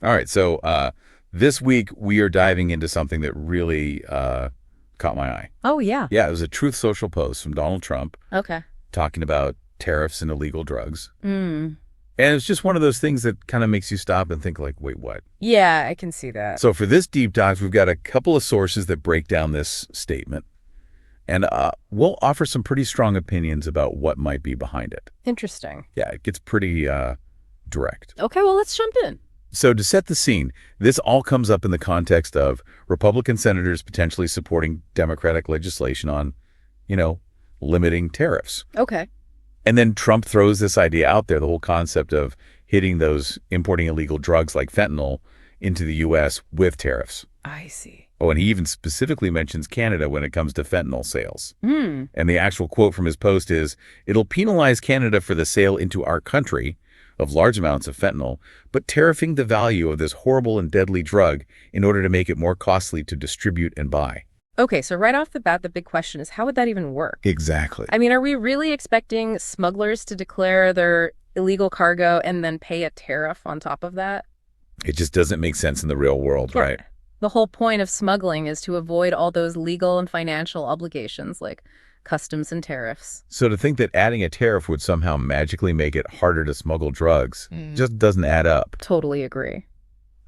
All right, so this week we are diving into something that really caught my eye. Oh, yeah. Yeah, it was a Truth Social post from Donald Trump Okay. talking about tariffs and illegal drugs. Mm. And it's just one of those things that kind of makes you stop and think like, wait, what? Yeah, I can see that. So for this deep dive, we've got a couple of sources that break down this statement. And we'll offer some pretty strong opinions about what might be behind it. Interesting. Yeah, it gets pretty direct. Okay, well, let's jump in. So to set the scene, this all comes up in the context of Republican senators potentially supporting Democratic legislation on, limiting tariffs. Okay. And then Trump throws this idea out there, the whole concept of hitting those importing illegal drugs like fentanyl into the U.S. with tariffs. I see. Oh, and he even specifically mentions Canada when it comes to fentanyl sales. Hmm. And the actual quote from his post is, "It'll penalize Canada for the sale into our country of large amounts of fentanyl, but tariffing the value of this horrible and deadly drug in order to make it more costly to distribute and buy." Okay, so right off the bat, the big question is, how would that even work? Exactly. I mean, are we really expecting smugglers to declare their illegal cargo and then pay a tariff on top of that? It just doesn't make sense in the real world, Yeah. right? The whole point of smuggling is to avoid all those legal and financial obligations like customs and tariffs. So to think that adding a tariff would somehow magically make it harder to smuggle drugs just doesn't add up. Totally agree.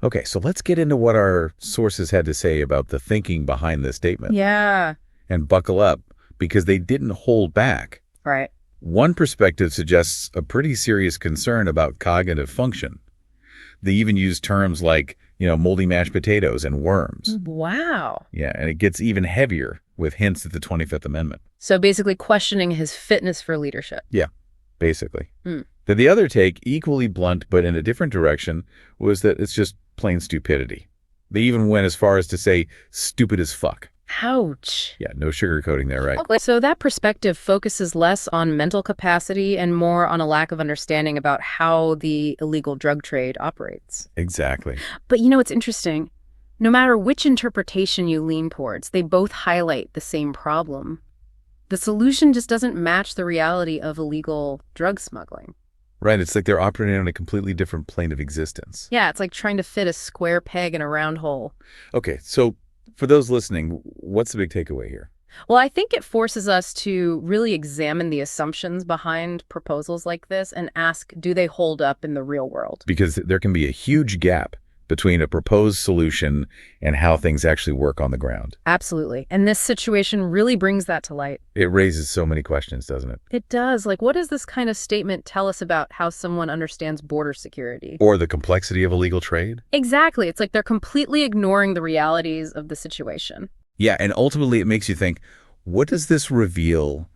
Okay, so let's get into what our sources had to say about the thinking behind this statement. Yeah. And buckle up, because they didn't hold back. Right. One perspective suggests a pretty serious concern about cognitive function. They even use terms like, moldy mashed potatoes and worms. Wow. Yeah, and it gets even heavier with hints at the 25th Amendment. So basically questioning his fitness for leadership. Yeah, basically. Mm. Then the other take, equally blunt but in a different direction, was that it's just plain stupidity. They even went as far as to say stupid as fuck. Ouch. Yeah, no sugarcoating there, right? Okay, so that perspective focuses less on mental capacity and more on a lack of understanding about how the illegal drug trade operates. Exactly. But it's interesting. No matter which interpretation you lean towards, they both highlight the same problem. The solution just doesn't match the reality of illegal drug smuggling. Right, it's like they're operating on a completely different plane of existence. Yeah, it's like trying to fit a square peg in a round hole. Okay, so for those listening, what's the big takeaway here? Well, I think it forces us to really examine the assumptions behind proposals like this and ask, do they hold up in the real world? Because there can be a huge gap between a proposed solution and how things actually work on the ground. Absolutely. And this situation really brings that to light. It raises so many questions, doesn't it? It does. Like, what does this kind of statement tell us about how someone understands border security? Or the complexity of illegal trade? Exactly. It's like they're completely ignoring the realities of the situation. Yeah, and ultimately it makes you think, what does this reveal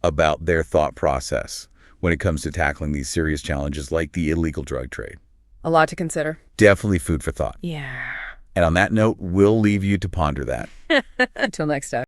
about their thought process when it comes to tackling these serious challenges like the illegal drug trade? A lot to consider. Definitely food for thought. Yeah. And on that note, we'll leave you to ponder that. Until next time.